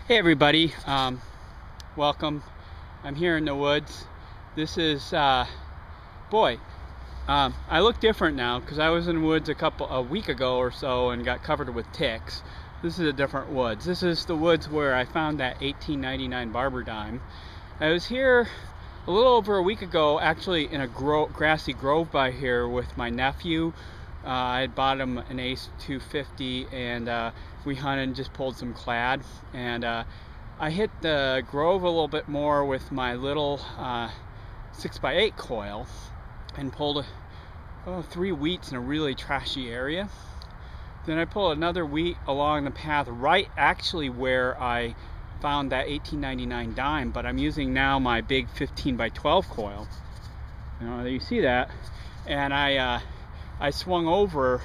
Hey everybody, welcome. I'm here in the woods. This is, I look different now because I was in the woods a week ago or so and got covered with ticks. This is a different woods. This is the woods where I found that 1899 Barber dime. I was here a little over a week ago, actually in a grassy grove by here with my nephew. I had bought him an Ace 250 and we hunted and just pulled some clad, and I hit the grove a little bit more with my little 6x8 coil and pulled 3 wheats in a really trashy area. Then I pulled another wheat along the path right actually where I found that 1899 dime, but I'm using now my big 15x12 coil. You see that, and I swung over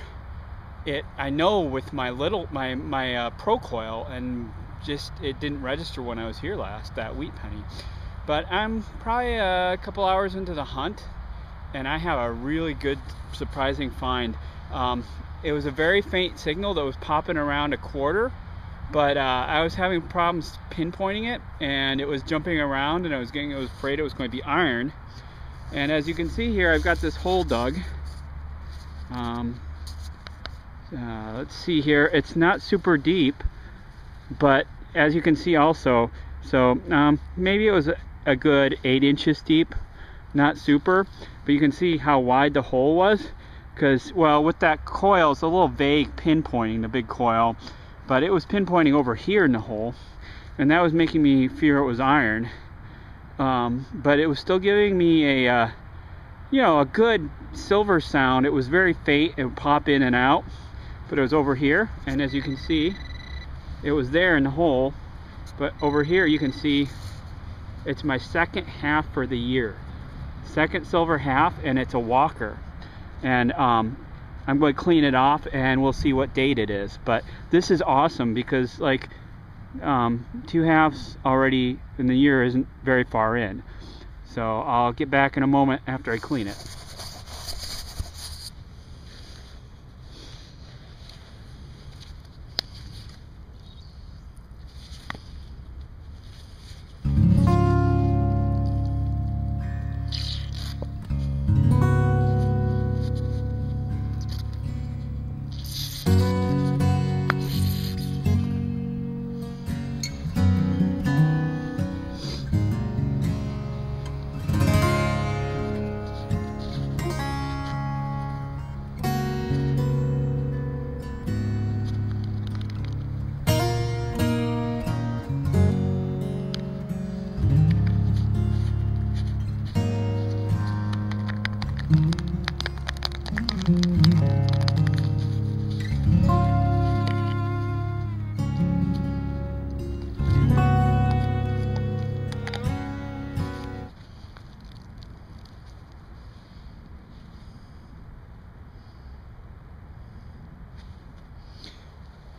it, I know, with my pro coil, and just it didn't register when I was here last, that wheat penny. But I'm probably a couple hours into the hunt and I have a really good surprising find. It was a very faint signal that was popping around a quarter, but I was having problems pinpointing it, and it was jumping around, and I was afraid it was going to be iron. And as you can see here, I've got this hole dug. Let's see here, it's not super deep, but as you can see also, so maybe it was a good 8 inches deep, not super, but you can see how wide the hole was, because, well, with that coil it's a little vague pinpointing the big coil, but it was pinpointing over here in the hole, and that was making me fear it was iron. But it was still giving me a good silver sound. It was very faint, it would pop in and out, but it was over here, and as you can see, it was there in the hole. But over here you can see it's my second half for the year, second silver half, and it's a walker. And I'm going to clean it off and we'll see what date it is. But this is awesome because, like, 2 halves already in the year isn't very far in. So I'll get back in a moment after I clean it.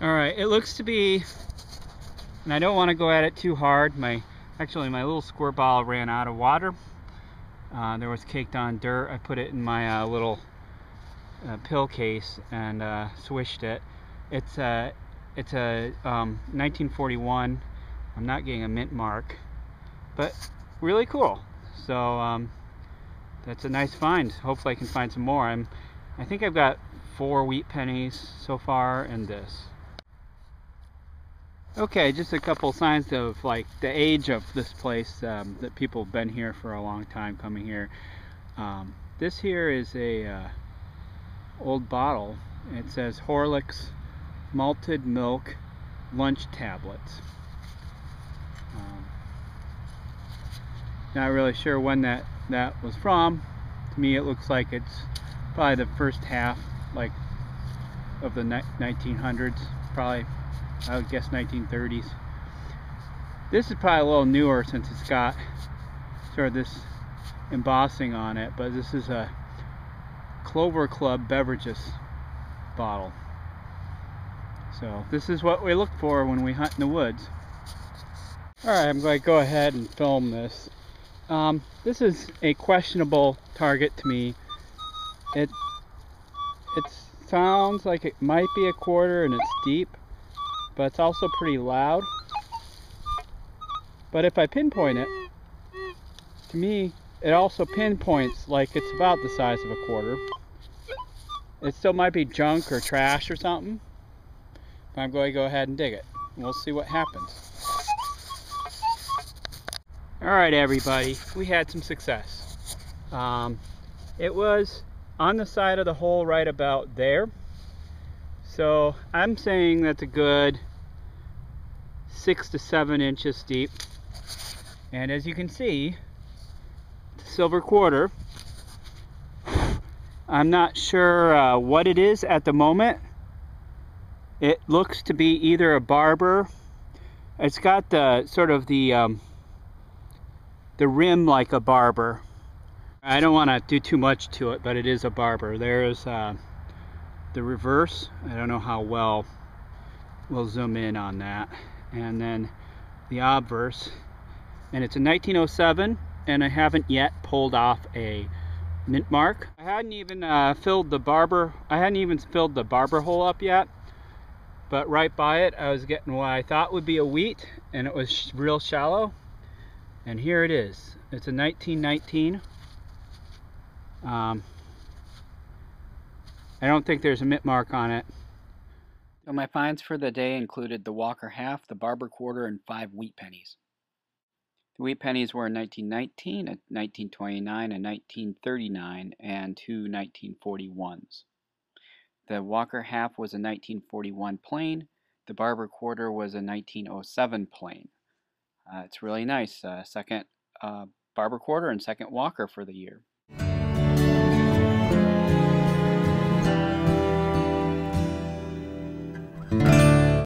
Alright, it looks to be, and I don't want to go at it too hard, my little squirt bottle ran out of water. There was caked on dirt. I put it in my little pill case and swished it. It's a 1941. I'm not getting a mint mark, but really cool. So that's a nice find. Hopefully I can find some more. I think I've got 4 wheat pennies so far and this. Okay, just a couple signs of, like, the age of this place, that people have been here for a long time coming here. This here is a old bottle. It says Horlicks malted milk lunch tablets. Not really sure when that was from. To me it looks like it's probably the first half, like, of the 1900s, probably. I would guess 1930s. This is probably a little newer since it's got sort of this embossing on it, but this is a Clover Club Beverages bottle. So this is what we look for when we hunt in the woods. Alright, I'm going to go ahead and film this. This is a questionable target to me. It sounds like it might be a quarter and it's deep, but it's also pretty loud. But if I pinpoint it, to me, it also pinpoints like it's about the size of a quarter. It still might be junk or trash or something. But I'm going to go ahead and dig it. We'll see what happens. Alright everybody, we had some success. It was on the side of the hole right about there. So I'm saying that's a good 6 to 7 inches deep. And as you can see, the silver quarter, I'm not sure what it is at the moment. It looks to be either a Barber. It's got the sort of the rim like a Barber. I don't want to do too much to it, but it is a Barber. There's the reverse. I don't know how well we'll zoom in on that. And then the obverse. And it's a 1907, and I haven't yet pulled off a mint mark. I hadn't even filled the Barber. I hadn't even filled the Barber hole up yet. But right by it, I was getting what I thought would be a wheat, and it was real shallow. And here it is. It's a 1919. I don't think there's a mint mark on it. So my finds for the day included the Walker half, the Barber quarter, and 5 wheat pennies. The wheat pennies were a 1919, a 1929, a 1939, and 2 1941s. The Walker half was a 1941 plain. The Barber quarter was a 1907 plain. It's really nice. Second Barber quarter and second Walker for the year.